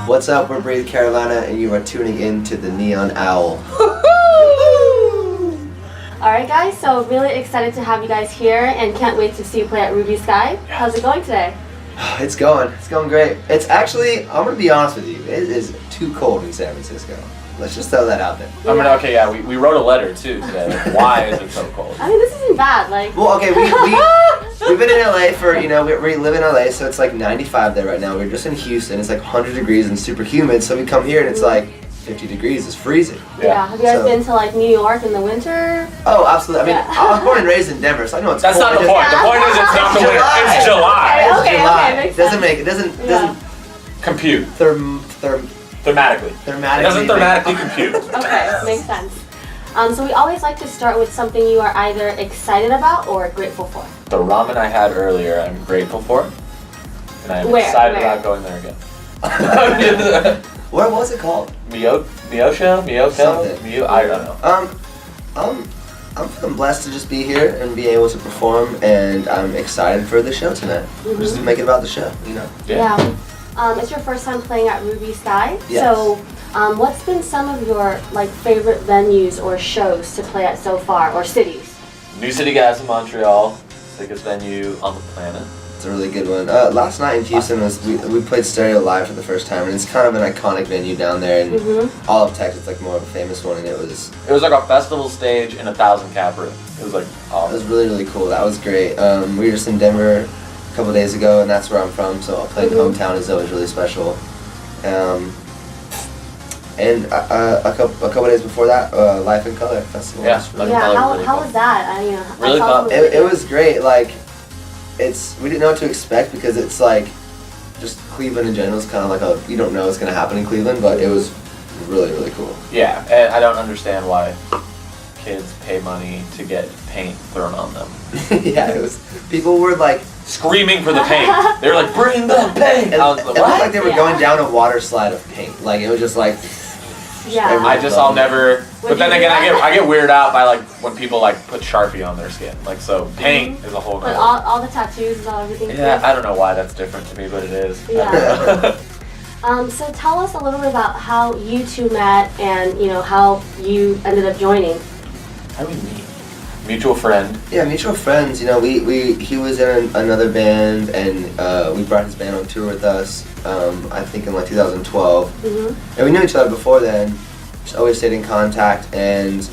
What's up? We're Breathe Carolina, and you are tuning in to the Neon Owl. Alright guys, so really excited to have you guys here and can't wait to see you play at Ruby Skype. How's it going today? It's going great. It's actually, I'm going to be honest with you, it is too cold in San Francisco. Let's just throw that out there. I mean, okay, yeah, we wrote a letter too today. Like, why is it so cold? I mean, this isn't bad, like... Well, okay, we've been in LA for, we live in LA, so it's like 95 there right now. We're just in Houston, it's like 100 degrees and super humid, so we come here and it's like 50 degrees, it's freezing. Yeah, have you guys been to like New York in the winter? Oh, absolutely. I mean, I was born and raised in Denver, so I know it's That's cold. not the point. The point is it's not the winter. It's July. Okay, makes sense. It doesn't compute. Thematically. It doesn't thematically compute. Okay, makes sense. So we always like to start with something you are either excited about or grateful for. The ramen I had earlier, I'm grateful for, and I'm excited about going there again. What was it called? Miyosho? I don't know. I'm feeling blessed to just be here and be able to perform, and I'm excited for the show tonight. Just to make it about the show, Yeah. It's your first time playing at Ruby Skype. Yes. So, what's been some of your favorite venues or shows to play at so far, or cities? New City Gas in Montreal, sickest venue on the planet. It's a really good one. Last night in Houston we played Stereo Live for the first time, and it's kind of an iconic venue down there in all of Texas. It's like more of a famous one, and it was like a festival stage in a 1,000-cap room. It was like awesome. It was really, really cool. That was great. We were just in Denver a couple days ago, and that's where I'm from, so playing hometown is always really special. And a couple days before that, Life in Color Festival. Yeah, How was that? Really fun. It was great. Like, we didn't know what to expect because it's like, just Cleveland in general is kind of like you don't know what's going to happen in Cleveland, but it was really, really cool. Yeah, and I don't understand why kids pay money to get paint thrown on them. Yeah, people were like screaming for the paint. They were like, "Bring the paint!" It looked like they were going down a water slide of paint. Like, it was just like. Yeah. I'll never. But then again, I get weirded out by when people put Sharpie on their skin. So paint is a whole. But all the tattoos and everything. Yeah, I don't know why that's different to me, but it is. Yeah. So tell us a little bit about how you two met and how you ended up joining. How did we meet? Mutual friend. Yeah, mutual friends. He was in another band, and we brought his band on tour with us. I think in 2012, and we knew each other before then. Just always stayed in contact, and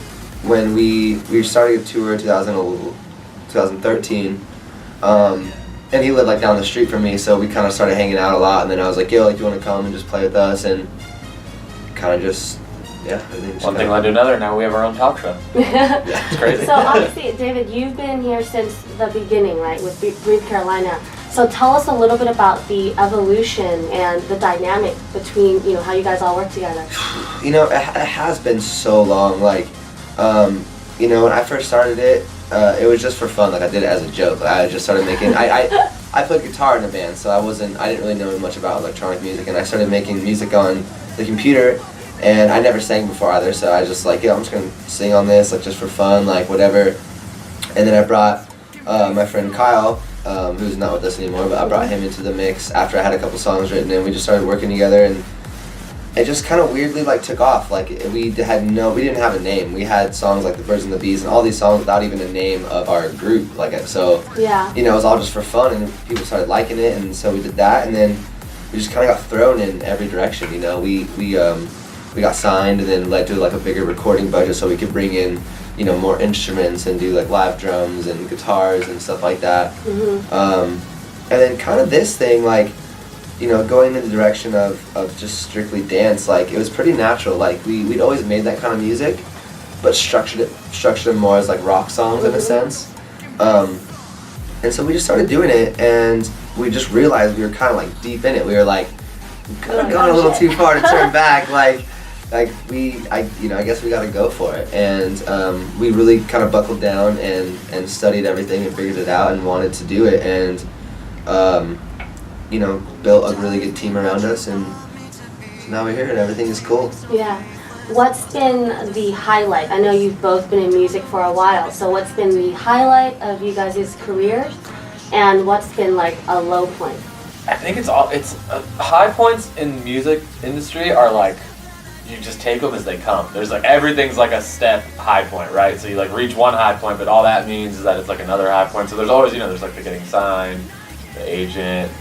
when we started a tour in 2013, and he lived down the street from me, so we kind of started hanging out a lot. And then I was like, "Yo, do you want to come and just play with us?" And kind of just. Yeah, one thing led to another. Now we have our own talk show. Yeah, it's crazy. So obviously, David, you've been here since the beginning, right, with Breathe Carolina. So tell us a little bit about the evolution and the dynamic between, how you guys all work together. It has been so long. When I first started it was just for fun. I did it as a joke. I just started making. I played guitar in a band, so I didn't really know much about electronic music, and I started making music on the computer. And I never sang before either, so I was just I'm just gonna sing on this, just for fun, whatever. And then I brought my friend Kyle, who's not with us anymore, but I brought him into the mix after I had a couple songs written, and we just started working together, and it just kind of weirdly took off. We didn't have a name. We had songs like The Birds and the Bees and all these songs without even a name of our group. So yeah. It was all just for fun, and people started liking it, and so we did that, and then we just kind of got thrown in every direction. We got signed, and then led to a bigger recording budget so we could bring in more instruments and do live drums and guitars and stuff like that. And then kind of this thing going in the direction of just strictly dance, it was pretty natural. We'd always made that kind of music, but structured it more as rock songs in a sense. And so we just started doing it, and we just realized we were kind of deep in it. We were kind of gone a little too far to turn back. I guess we got to go for it, and we really kind of buckled down and studied everything and figured it out and wanted to do it, and built a really good team around us, and so now we're here and everything is cool. Yeah. What's been the highlight? I know you've both been in music for a while, so what's been the highlight of you guys' careers, and what's been a low point? I think it's high points in music industry are like, you just take them as they come. There's like, everything's like a step high point, right? So you like reach one high point, but all that means is that it's like another high point. So there's always, there's like the getting signed, the agent,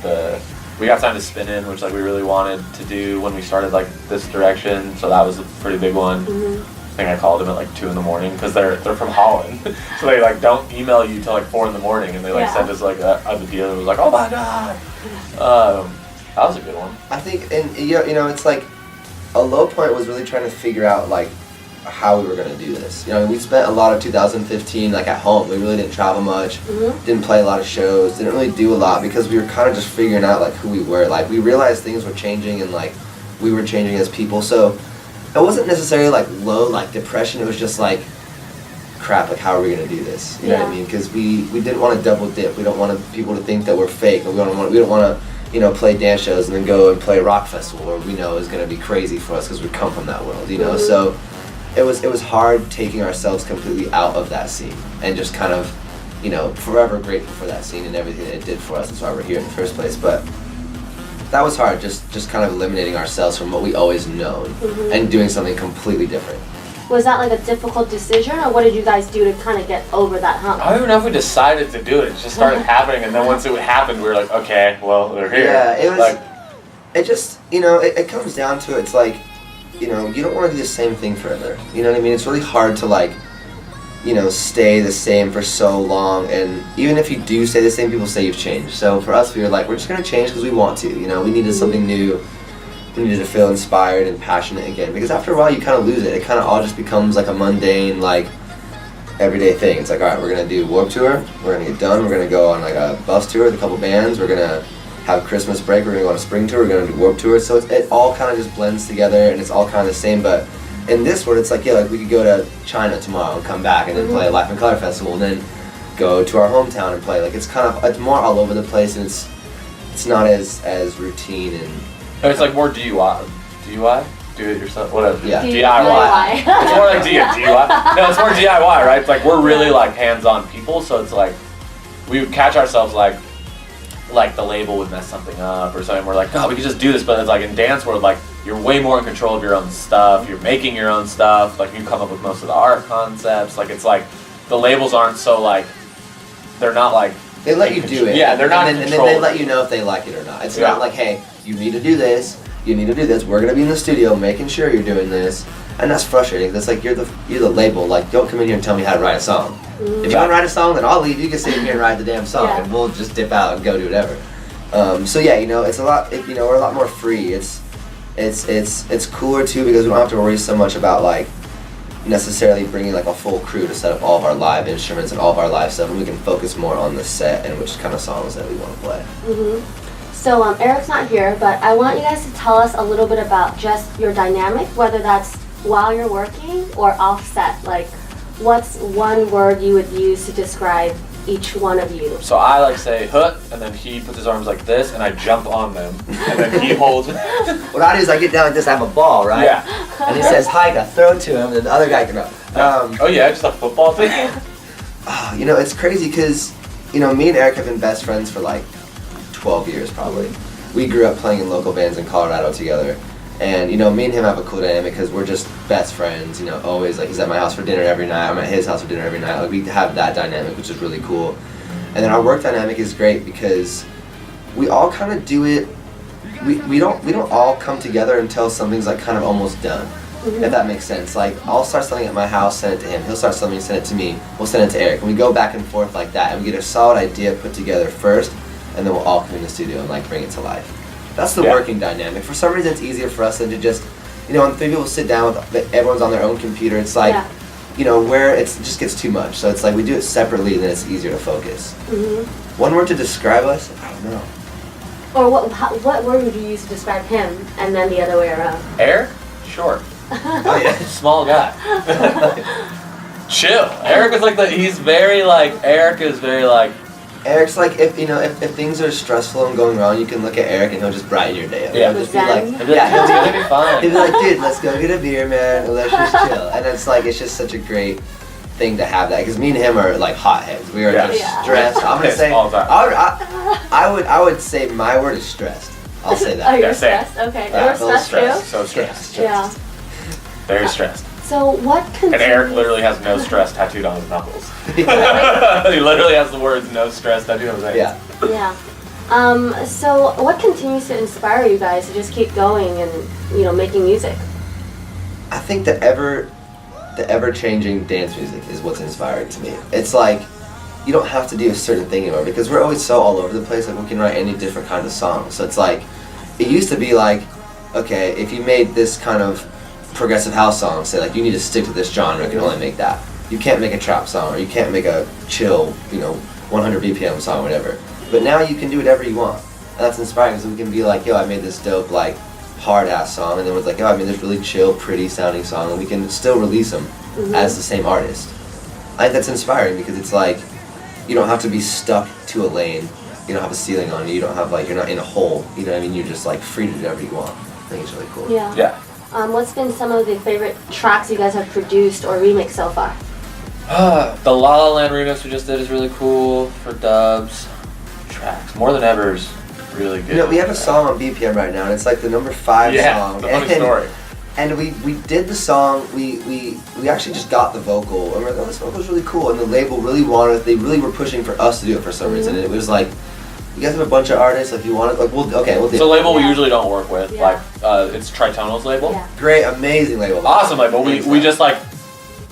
we got signed to Spin In, which like we really wanted to do when we started like this direction. So that was a pretty big one. I think I called them at like 2 a.m. because they're from Holland. So they like don't email you till like 4 a.m. and they like send us like a deal that was like, oh my God. That was a good one. I think, and it's like, a low point was really trying to figure out like how we were going to do this. We spent a lot of 2015 like at home. We really didn't travel much, didn't play a lot of shows, didn't really do a lot because we were kind of just figuring out like who we were. Like we realized things were changing and like we were changing as people. So it wasn't necessarily like low, like depression. It was just like, crap, like how are we going to do this? You know what I mean? Because we didn't want to double dip. We don't want people to think that we're fake. We don't want to play dance shows and then go and play a rock festival where we know is going to be crazy for us because we come from that world, So it was hard taking ourselves completely out of that scene and just kind of, forever grateful for that scene and everything that it did for us. That's why we're here in the first place. But that was hard, just kind of eliminating ourselves from what we always known and doing something completely different. Was that like a difficult decision, or what did you guys do to kind of get over that hump? I don't even know if we decided to do it. It just started happening, and then once it happened, we were like, okay, well, they're here. Yeah, it was. Like, it just, it comes down to it's like, you don't want to do the same thing forever. You know what I mean? It's really hard to like, stay the same for so long, and even if you do stay the same, people say you've changed. So for us, we were like, we're just gonna change because we want to. We needed something new. We needed to feel inspired and passionate again, because after a while you kind of lose it. It kind of all just becomes like a mundane, like everyday thing. It's like, all right, we're gonna do Warped Tour, we're gonna get done, we're gonna go on like a bus tour with a couple bands, we're gonna have Christmas break, we're gonna go on a spring tour, we're gonna do Warped Tour. So it all kind of just blends together and it's all kind of the same. But in this world, it's like, like we could go to China tomorrow and come back and then play a Life and Color Festival and then go to our hometown and play. Like it's more all over the place, and it's not as routine and. It's like more DIY. Do it yourself, whatever. Yeah. DIY. It's more like DIY. No, it's more DIY, right? It's like we're really like hands-on people, so it's like we would catch ourselves like the label would mess something up or something. We're like, oh, we could just do this, but it's like in dance world, like you're way more in control of your own stuff. You're making your own stuff. Like you come up with most of the art concepts. Like it's like the labels aren't so like they're not like. They let you do it. Yeah, they're not in control. And then they let you know if they like it or not. It's not like, hey, you need to do this, we're gonna be in the studio making sure you're doing this. And that's frustrating. That's like you're the label, like don't come in here and tell me how to write a song. If you wanna write a song, then I'll leave. You can sit here and write the damn song and we'll just dip out and go do whatever. So yeah, it's a lot we're a lot more free. It's cooler too because we don't have to worry so much about like necessarily bringing like a full crew to set up all of our live instruments and all of our live stuff, and we can focus more on the set and which kind of songs that we want to play. So Eric's not here, but I want you guys to tell us a little bit about just your dynamic, whether that's while you're working or offset. Like, what's one word you would use to describe each one of you? So I like say "hut," and then he puts his arms like this, and I jump on them, and then he holds. What I do is I get down like this. I have a ball, right? Yeah. And he says hike. I throw it to him, and the other guy can go. Oh yeah, just a football thing. It's crazy because me and Eric have been best friends for like 12 years probably. We grew up playing in local bands in Colorado together, and me and him have a cool dynamic because we're just best friends. Always like he's at my house for dinner every night. I'm at his house for dinner every night. Like we have that dynamic, which is really cool. And then our work dynamic is great because we all kind of do it. We don't all come together until something's like kind of almost done. If that makes sense. Like I'll start something at my house, send it to him. He'll start something, send it to me. We'll send it to Eric, and we go back and forth like that, and we get a solid idea put together first, and then we'll all come in the studio and like bring it to life. That's the working dynamic. For some reason, it's easier for us than to just, when three people sit down with everyone's on their own computer. It's like, where it just gets too much. So it's like we do it separately, and then it's easier to focus. One word to describe us? I don't know. Or what word would you use to describe him, and then the other way around? Eric, short. Oh yeah, small guy. Chill. Eric is like he's very like. Eric is very like. Eric's like if things are stressful and going wrong, you can look at Eric and he'll just brighten your day up. Yeah. He'll just be like, he'll be fine. He'll be like, dude, let's go get a beer, man, and let's just chill. And it's just such a great thing to have that, because me and him are like hotheads. We are just stressed. I'm gonna say all the time. I would say my word is stressed. I'll say that. Oh, you're same. stressed? Okay. Yeah, You're stressed too? So stressed. Yeah. Very stressed. So what continues... And Eric literally has no stress tattooed on his knuckles. He literally has the words "no stress" tattooed on his hands. Yeah. Yeah. So what continues to inspire you guys to just keep going and, you know, making music? I think the ever-changing dance music is what's inspiring to me. It's like, you don't have to do a certain thing anymore, because we're always so all over the place. Like, we can write any different kind of song. So it's like, it used to be like, okay, if you made this kind of progressive house song, say like, you need to stick to this genre, you can only make that. You can't make a trap song, or you can't make a chill, you know, 100 BPM song, whatever. But now you can do whatever you want. And that's inspiring, because we can be like, yo, I made this dope, like, hard-ass song, and then it's like, yo, I made this really chill, pretty-sounding song, and we can still release them as the same artist. I think that's inspiring, because it's like, you don't have to be stuck to a lane. You don't have a ceiling on you. You don't have, like, you're not in a hole. You know what I mean? You're just, like, free to do whatever you want. I think it's really cool. Yeah. Yeah. What's been some of the favorite tracks you guys have produced or remixed so far? The La La Land remix we just did is really cool for dubs. Tracks. More Than Ever's really good. You know, we have a song on BPM right now, and it's like the number 5 song. It's a funny story. And we did the song, we actually just got the vocal, and we're like, oh, this vocal's really cool, and the label really wanted it. They really were pushing for us to do it for some reason, and it was like, you guys have a bunch of artists, if you want it, like, we'll do It's a label we usually don't work with, Yeah. like, it's Tritonal's label. Yeah. Great, amazing label. Awesome label. We just like,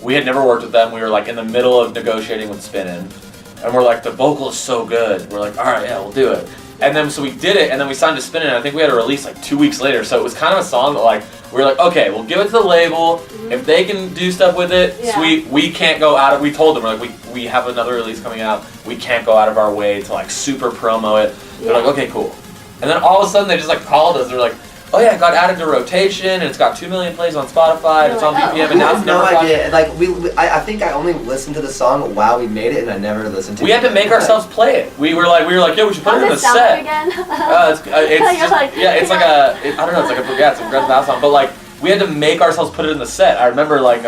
we had never worked with them. We were like in the middle of negotiating with Spinnin', and we're like, the vocal is so good. We're like, all right, yeah, we'll do it. And then so we did it, and then we signed to Spinnin', and I think we had a release like 2 weeks later. So it was kind of a song that like, we were like, okay, we'll give it to the label. If they can do stuff with it, sweet. We can't go out of, we told them, we're like, we have another release coming out. We can't go out of our way to like super promo it. They're like, okay, cool. And then all of a sudden they just like called us. They're like, oh yeah, it got added to rotation, and it's got 2 million plays on Spotify, and it's on BPM, and now it's no number 5. idea. Like I think I only listened to the song while we made it, and I never listened to it. We had to make ourselves play it. We were like, yeah, we should put it in the set. Again? It's a progressive house song, but like we had to make ourselves put it in the set. I remember like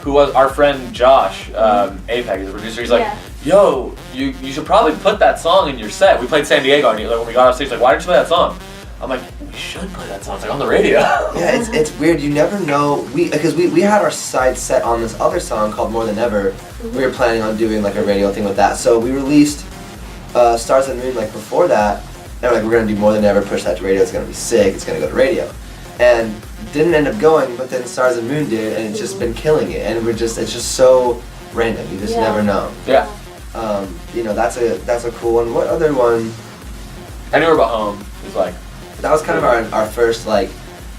who was our friend Josh, APEC, the producer. He's like, yo, you should probably put that song in your set. We played San Diego, and like, when we got off stage, like, why didn't you play that song? I'm like, we should play that song. It's like on the radio. Yeah, it's weird. You never know. Because we had our sights set on this other song called More Than Ever. We were planning on doing like a radio thing with that. So we released Stars and Moon like before that. And we're like, we're gonna do More Than Ever, push that to radio. It's gonna be sick. It's gonna go to radio. And didn't end up going, but then Stars and Moon did, and it's just been killing it. And it's just so random. You just never know. Yeah. You know, that's a cool one. What other one? Anywhere But Home is like. That was kind of our first, like,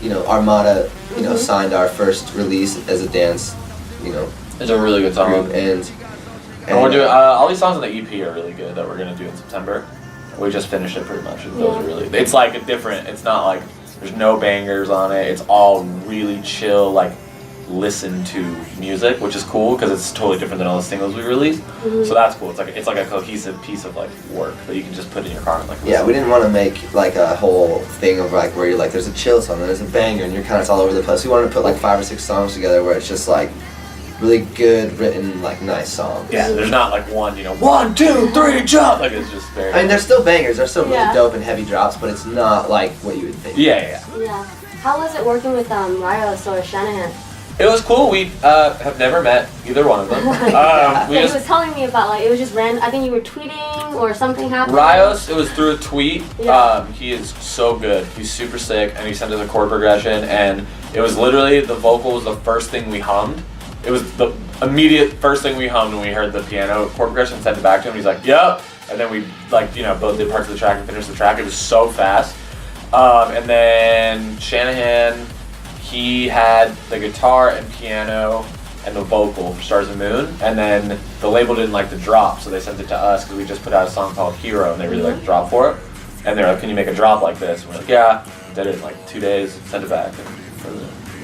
you know, Armada, you know, signed our first release as a dance, you know. It's a really good song. Group, and we're doing all these songs on the EP are really good that we're gonna do in September. We just finished it pretty much. Those are really. It's like a different. It's not like there's no bangers on it. It's all really chill, like listen to music, which is cool because it's totally different than all the singles we released. So that's cool. It's like a cohesive piece of like work that you can just put in your car and like. Yeah, we didn't want to make like a whole thing of like where you're like there's a chill song, there's a banger, and you're kind of all over the place. We wanted to put like 5 or 6 songs together where it's just like really good written, like nice songs. Yeah, there's not like one, you know, 1, 2, 3, jump. Like it's just very. I mean, there's still bangers. There's still really dope and heavy drops, but it's not like what you would think. Yeah. How was it working with Rios or Shanahan? It was cool. We have never met either one of them. He was telling me about like it was just random. I think you were tweeting or something happened. Rios, it was through a tweet. He is so good. He's super sick, and he sent us a chord progression, and it was literally the vocal was the first thing we hummed. It was the immediate first thing we hummed when we heard the piano chord progression. Sent it back to him. He's like, "Yep," and then we like both did parts of the track and finished the track. It was so fast. And then Shanahan. He had the guitar and piano and the vocal for Stars and Moon, and then the label didn't like the drop, so they sent it to us because we just put out a song called Hero, and they really liked the drop for it. And they're like, "Can you make a drop like this?" And we're like, "Yeah." Did it in like 2 days, sent it back.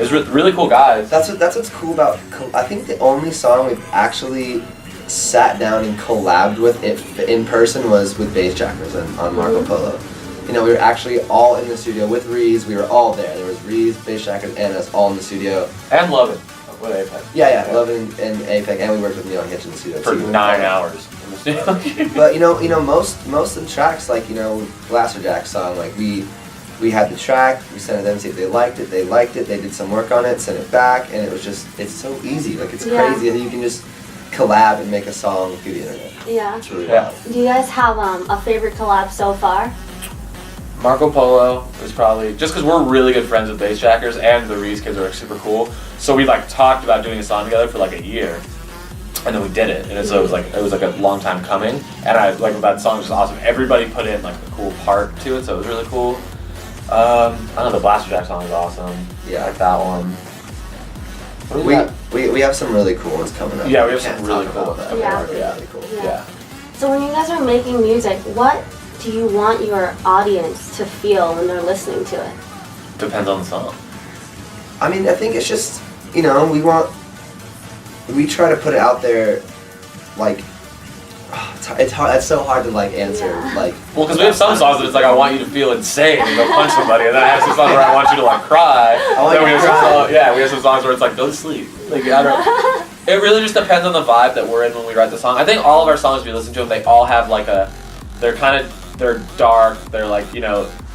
It was really cool guys. That's what's cool about. I think the only song we've actually sat down and collabed with it in person was with Bass Jackers on Marco Polo. You know, we were actually all in the studio with Reese. We were all there. There was Reese, Bass Jackers, and us all in the studio. And Logan. with Apex. Yeah, Love and Apex, and we worked with Neil Hitch in the studio For too. 9 hours in the studio. But you know, most of the tracks, like Blaster Jack's song, like we had the track, we sent it to them, see if they liked it, they did some work on it, sent it back, and it was just, it's so easy, like it's crazy that you can just collab and make a song through the internet. Yeah. It's really Yeah. wild. Do you guys have a favorite collab so far? Marco Polo is probably, just because we're really good friends with Bass Jackers and the Reese kids are like super cool. So we like talked about doing a song together for like a year, and then we did it. And so it was like a long time coming. And I like that song was just awesome. Everybody put in like a cool part to it, so it was really cool. I don't know, the Blaster Jack song is awesome. Yeah. I like that one. What do we got? We have some really cool ones coming up. Yeah, we have Can't some really talk cool about ones that. coming up. Yeah. Really cool. Yeah. So when you guys are making music, what do you want your audience to feel when they're listening to it? Depends on the song. I mean, I think it's just, we try to put it out there, like, it's hard, it's so hard to like answer, Yeah. like. Well, because we have some songs that it's like I want you to feel insane and go punch somebody, and then I have some songs where I want you to like cry. want Then you we to have some cry. we have some songs where it's like go to sleep. Like I don't. It really just depends on the vibe that we're in when we write the song. I think all of our songs, if you listen to them, they all have like they're dark. They're like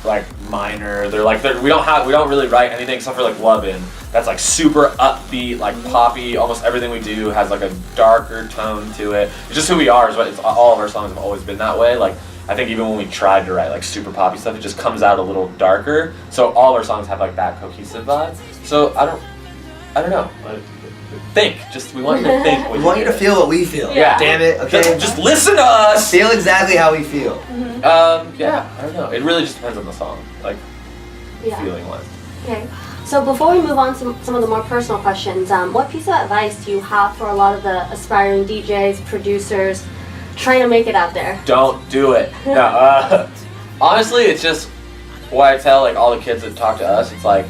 like minor. We don't really write anything except for like Lovin'. That's like super upbeat, like poppy. Almost everything we do has like a darker tone to it. It's just who we are. All of our songs have always been that way. Like I think even when we tried to write like super poppy stuff, it just comes out a little darker. So all our songs have like that cohesive vibe. So I don't know. We want you to think. We want you to feel what we feel. Yeah. Damn it. Okay. Just listen to us. feel exactly how we feel. Yeah, I don't know. It really just depends on the song, like Yeah. feeling wise. Okay. So before we move on to some of the more personal questions, what piece of advice do you have for a lot of the aspiring DJs, producers, trying to make it out there? Don't do it. No. Honestly, it's just what I tell like all the kids that talk to us. It's like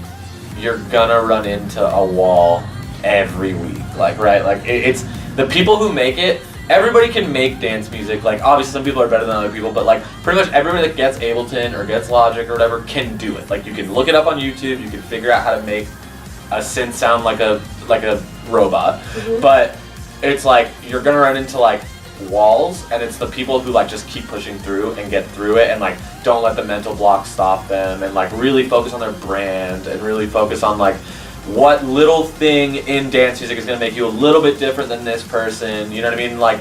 you're gonna run into a wall every week. Like right, like it's the people who make it. Everybody can make dance music. Like obviously some people are better than other people, but like pretty much everybody that gets Ableton or gets Logic or whatever can do it. Like you can look it up on YouTube, you can figure out how to make a synth sound like a robot. But it's like you're gonna run into like walls, and it's the people who like just keep pushing through and get through it and like don't let the mental block stop them and like really focus on their brand and really focus on like what little thing in dance music is going to make you a little bit different than this person, you know what I mean? Like,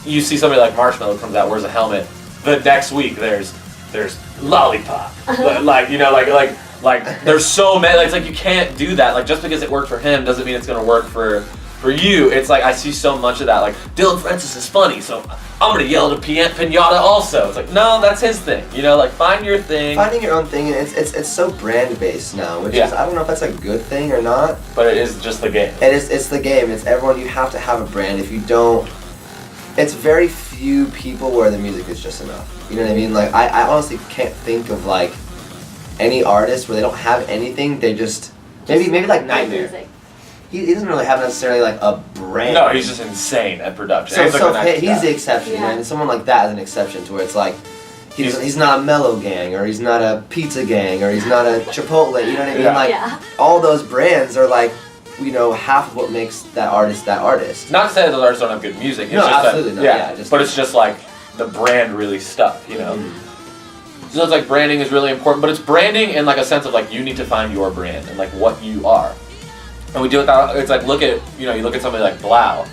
you see somebody like Marshmello comes out, wears a helmet, the next week there's Lollipop, like, there's so many, it's like you can't do that, like just because it worked for him doesn't mean it's going to work for you. It's like, I see so much of that, like, Dylan Francis is funny, so I'm going to yell at a pinata also. It's like, no, that's his thing, like, find your thing. Finding your own thing, and it's so brand-based now, which is, I don't know if that's a good thing or not. But it is just the game. It's the game, it's everyone, you have to have a brand. If you don't, it's very few people where the music is just enough. You know what I mean? Like, I honestly can't think of, like, any artist where they don't have anything, they just maybe like Nightmare. Music. He doesn't really have necessarily like a brand. No, he's just insane at production. So he's he's the exception, Yeah. right? And someone like that is an exception to where it's like, he's not a Mellow Gang, or he's not a Pizza Gang, or he's not a Chipotle, you know what I mean? Yeah. Like, all those brands are like, half of what makes that artist that artist. Not to say that those artists don't have good music. It's No, just absolutely that, not. Yeah, but it's just like the brand really stuck, So it's like branding is really important, but it's branding in like a sense of like you need to find your brand and like what you are. And we do it that, it's like you look at somebody like Blau,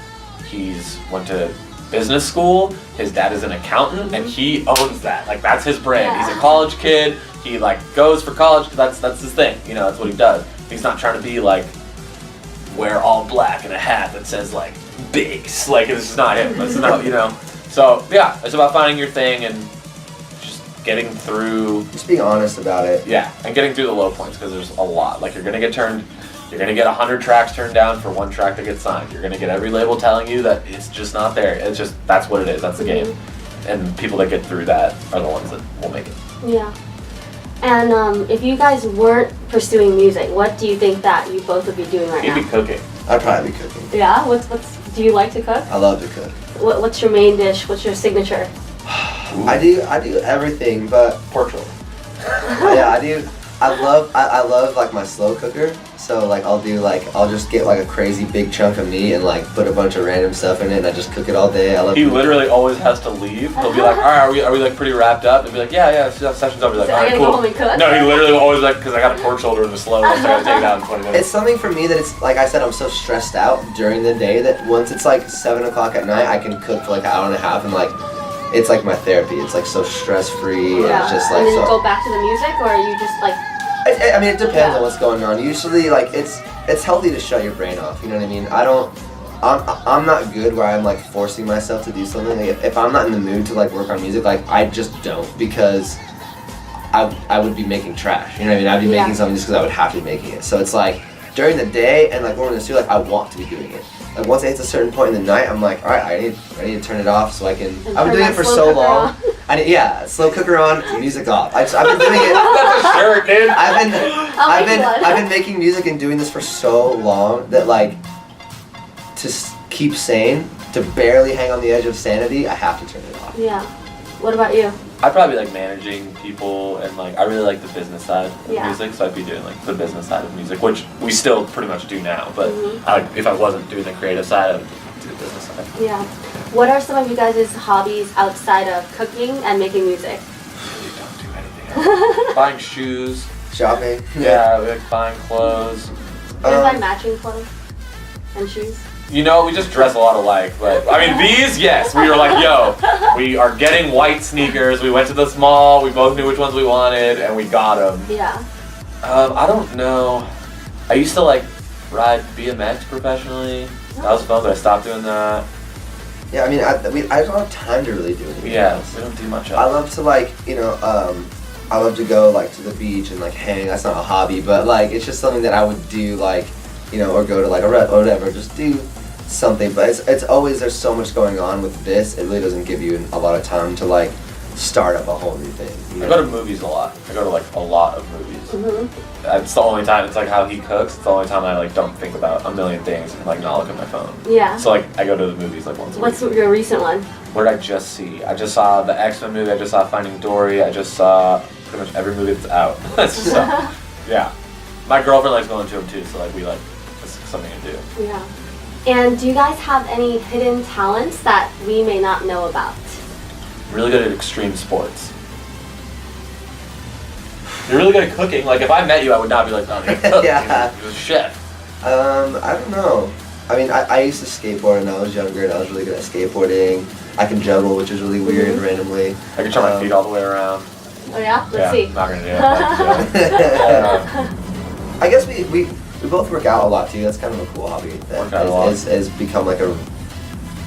he's went to business school, his dad is an accountant, and he owns that. Like that's his brand. Yeah. He's a college kid, he like goes for college, that's his thing, that's what he does. He's not trying to be like, wear all black and a hat that says like, Biggs, like it's just not him, it's not, So yeah, it's about finding your thing and just getting through. Just being honest about it. Yeah, and getting through the low points because there's a lot. Like you're gonna get 100 tracks turned down for one track to get signed. You're gonna get every label telling you that it's just not there. It's just, that's what it is, that's the game. And people that get through that are the ones that will make it. Yeah. And if you guys weren't pursuing music, what do you think that you both would be doing right You'd now? be cooking. I'd probably be cooking. Yeah? Do you like to cook? I love to cook. What's your main dish? What's your signature? I do everything, but Pork roll. yeah, I love like my slow cooker. So like I'll just get like a crazy big chunk of meat and like put a bunch of random stuff in it and I just cook it all day. I love He literally always has to leave. He'll be like, all right, are we like pretty wrapped up? He'll be like, yeah, session's over. Like, So all I right, gotta cool. go home and cook? No, he literally will always like, because I got a pork shoulder in the slow, so I gotta take it out in 20 minutes. It's something for me that it's like I said, I'm so stressed out during the day that once it's like 7 o'clock at night, I can cook for like an hour and a half and like it's like my therapy. It's like so stress free. Yeah. And it's just like and then so. go back to the music, or are you just like? I mean, it depends on what's going on. Usually, like it's healthy to shut your brain off. You know what I mean? I'm not good where I'm like forcing myself to do something. Like, if I'm not in the mood to like work on music, like I just don't because I would be making trash. You know what I mean? I'd be making something just because I would have to be making it. So it's like during the day and like when we're in the studio, like I want to be doing it. Like once it hits a certain point in the night, I'm like, all right, I need to turn it off so I can. I've been doing it for so long. Slow cooker on, music off. I've been doing it. That's a shirt, dude. I've been making music and doing this for so long that like to keep sane, to barely hang on the edge of sanity, I have to turn it off. Yeah. What about you? I'd probably like managing people and like I really like the business side of Yeah. music, so I'd be doing like the business side of music, which we still pretty much do now. But if I wasn't doing the creative side, I would do the business side. Yeah. What are some of you guys' hobbies outside of cooking and making music? We don't do anything else. Buying shoes. Shopping. Yeah, we like buying clothes. You guys buy matching clothes and shoes? You know, we just dress a lot alike, but I mean, these, yes, we were like, yo, we are getting white sneakers. We went to the mall, we both knew which ones we wanted, and we got them. Yeah. I don't know. I used to like ride BMX professionally. That was fun, but I stopped doing that. Yeah, I mean, I don't have time to really do anything else. We don't do much else. I love to like, I love to go like to the beach and like hang. That's not a hobby, but like it's just something that I would do like, or go to like a or whatever, just do something. But it's always, there's so much going on with this, it really doesn't give you a lot of time to like start up a whole new thing. I go to movies a lot. I go to like a lot of movies. It's the only time, it's like how he cooks, it's the only time I like don't think about a million things and like not look at my phone. Yeah. So like I go to the movies like once a week. What's your recent one? What did I just see? I just saw the X-Men movie, I just saw Finding Dory, I just saw pretty much every movie that's out. So, yeah. My girlfriend likes going to them too, so like we like, it's something to do. Yeah. And do you guys have any hidden talents that we may not know about? I'm really good at extreme sports. You're really good at cooking. Like if I met you, I would not be like, oh, you cook. Yeah. You're a chef. I don't know. I mean, I used to skateboard when I was younger, and I was really good at skateboarding. I can juggle, which is really weird randomly. I can turn my feet all the way around. Oh yeah? Let's see. I'm not gonna do it. I guess we both work out a lot too. That's kind of a cool hobby. That Work out a lot. has become like a.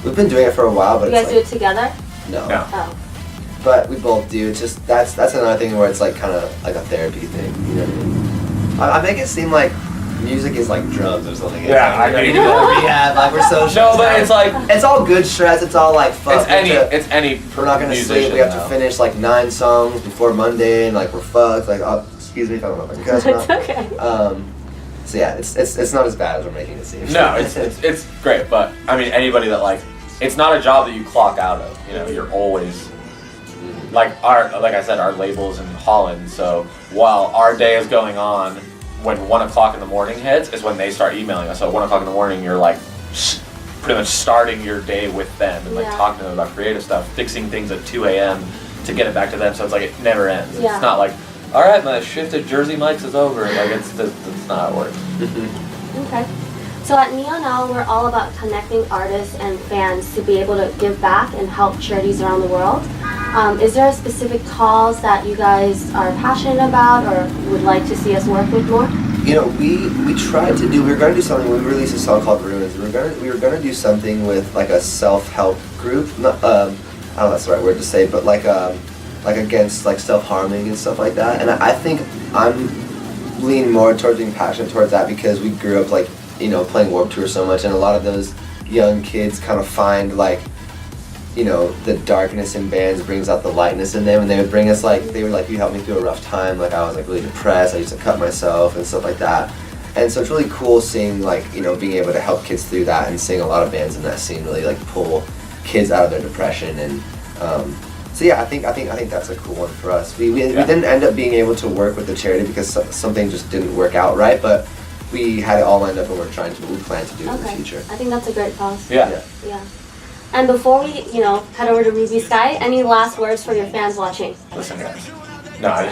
We've been doing it for a while, but You guys it's do like, it together? no. Oh. But we both do. It's just that's another thing where it's like kind of like a therapy thing. You know what I mean? I make it seem like music is like drugs or something. It's Yeah, like, I we know. go to rehab. Like we're so No, stressed but out. it's like It's all good stress. It's all like fuck. it's any. We're not gonna sleep. musician We have now. to finish like 9 songs before Monday, and like we're fucked. Like, oh, excuse me if I don't know if I can cuss or It's not. okay. So yeah, it's not as bad as we're making it seem. No, it's great, but I mean anybody that like, it's not a job that you clock out of. You know, you're always. Like I said, our label's in Holland, so while our day is going on, when 1 o'clock in the morning hits, is when they start emailing us. So at 1 o'clock in the morning, you're like pretty much starting your day with them and like talking to them about creative stuff, fixing things at 2 a.m. to get it back to them. So it's like it never ends. Yeah. It's not like, all right, my shift at Jersey Mike's is over. Like it's not how it works. Okay. So at Neon Owl, we're all about connecting artists and fans to be able to give back and help charities around the world. Is there a specific cause that you guys are passionate about or would like to see us work with more? You know, we tried to do. We were going to do something. We released a song called Ruins. We were going to do something with like a self-help group. Not, I don't know if that's the right word to say, but like against like self-harming and stuff like that. And I think I'm leaning more towards being passionate towards that because we grew up like, playing Warped Tour so much, and a lot of those young kids kind of find like, the darkness in bands brings out the lightness in them, and they would bring us like, they were like, you helped me through a rough time, like I was like really depressed, I used to cut myself and stuff like that. And so it's really cool seeing like, being able to help kids through that and seeing a lot of bands in that scene really like pull kids out of their depression. And So yeah, I think that's a cool one for us. We didn't end up being able to work with the charity because something just didn't work out right, but we had it all lined up and we plan to do it in the future. I think that's a great policy. Yeah. And before we, head over to Ruby Skype, any last words for your fans watching? Listen, guys. No.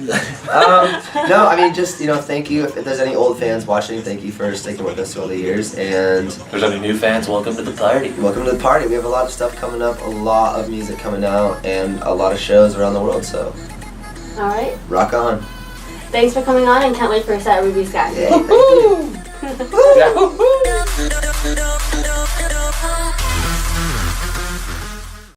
No, I mean, just, thank you. If there's any old fans watching, thank you for sticking with us through all the years. And if there's any new fans, welcome to the party. Welcome to the party. We have a lot of stuff coming up, a lot of music coming out, and a lot of shows around the world, so. All right. Rock on. Thanks for coming on and can't wait for your set at Ruby Skype. Yeah, thank you. Yeah.